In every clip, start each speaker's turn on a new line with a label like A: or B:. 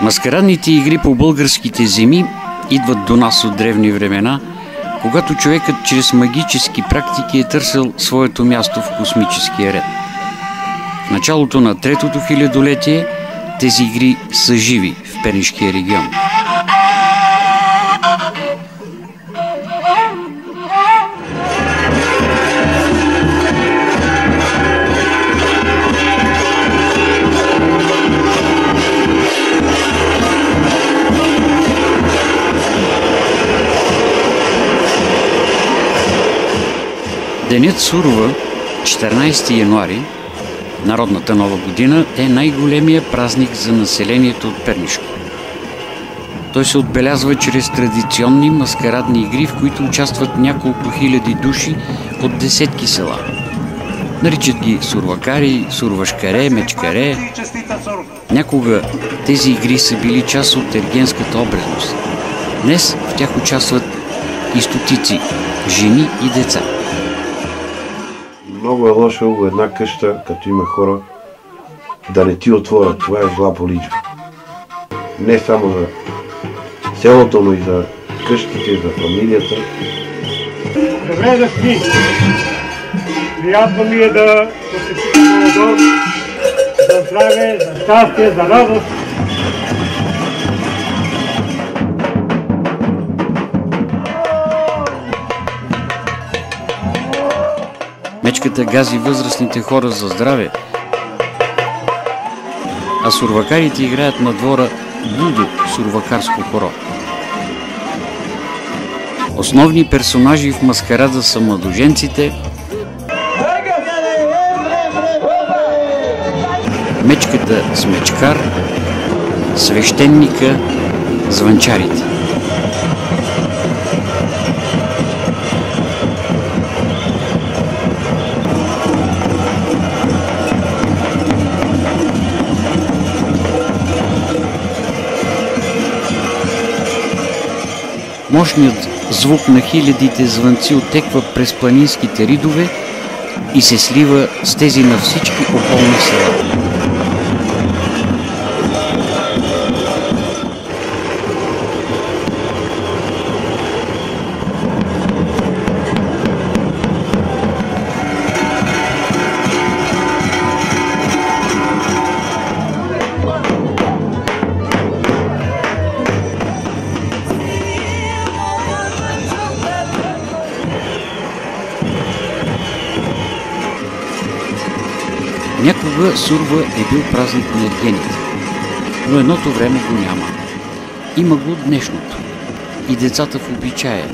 A: Маскарадните игри по българските земи идват до нас от древни времена, когато човекът чрез магически практики е търсил своето място в космическия ред. В началото на третото хилядолетие тези игри са живи в Пернишкия регион. Денят Сурова, 14 януари, Народната нова година, е най-големия празник за населението от Пернишко. Той се отбелязва чрез традиционни маскарадни игри, в които участват няколко хиляди души от десетки села. Наричат ги сурвакари, сурвашкаре, мечкаре. Някога тези игри са били част от ергенската обредност. Днес в тях участват и стотици жени и деца.
B: Много е лошо в една къща, като има хора, да не ти отворят. Това е зла поличка. Не само за селото, но и за къщите, за фамилията.
C: Добре да спи! Приятно ми е да посетите моя дом, за здраве, за щастие, за радост.
A: Мечката гази възрастните хора за здраве, а сурвакарите играят на двора будо сурвакарско хоро. Основни персонажи в маскарада са младоженците, мечката с мечкар, свещеника, звънчарите. Мощният звук на хилядите звънци отеква през планинските ридове и се слива с тези на всички околни села. Някога Сурва е бил празник на ергените, но едното време го няма. Има го днешното. И децата в обичая.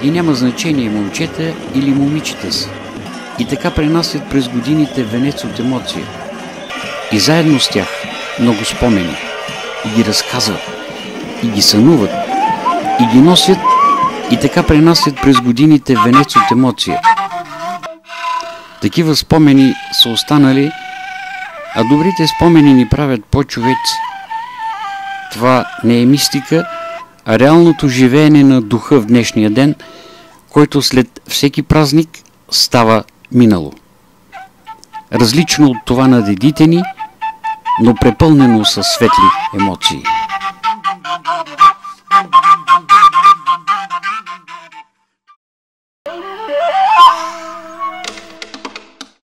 A: И няма значение момчета или момичета са. И така пренасят през годините венец от емоция. И заедно с тях много спомени. И ги разказват. И ги сънуват. И ги носят. И така пренасят през годините венец от емоция. Такива спомени са останали, а добрите спомени ни правят по-човеци. Това не е мистика, а реалното живеене на духа в днешния ден, който след всеки празник става минало. Различно от това на дедите ни, но препълнено със светли емоции.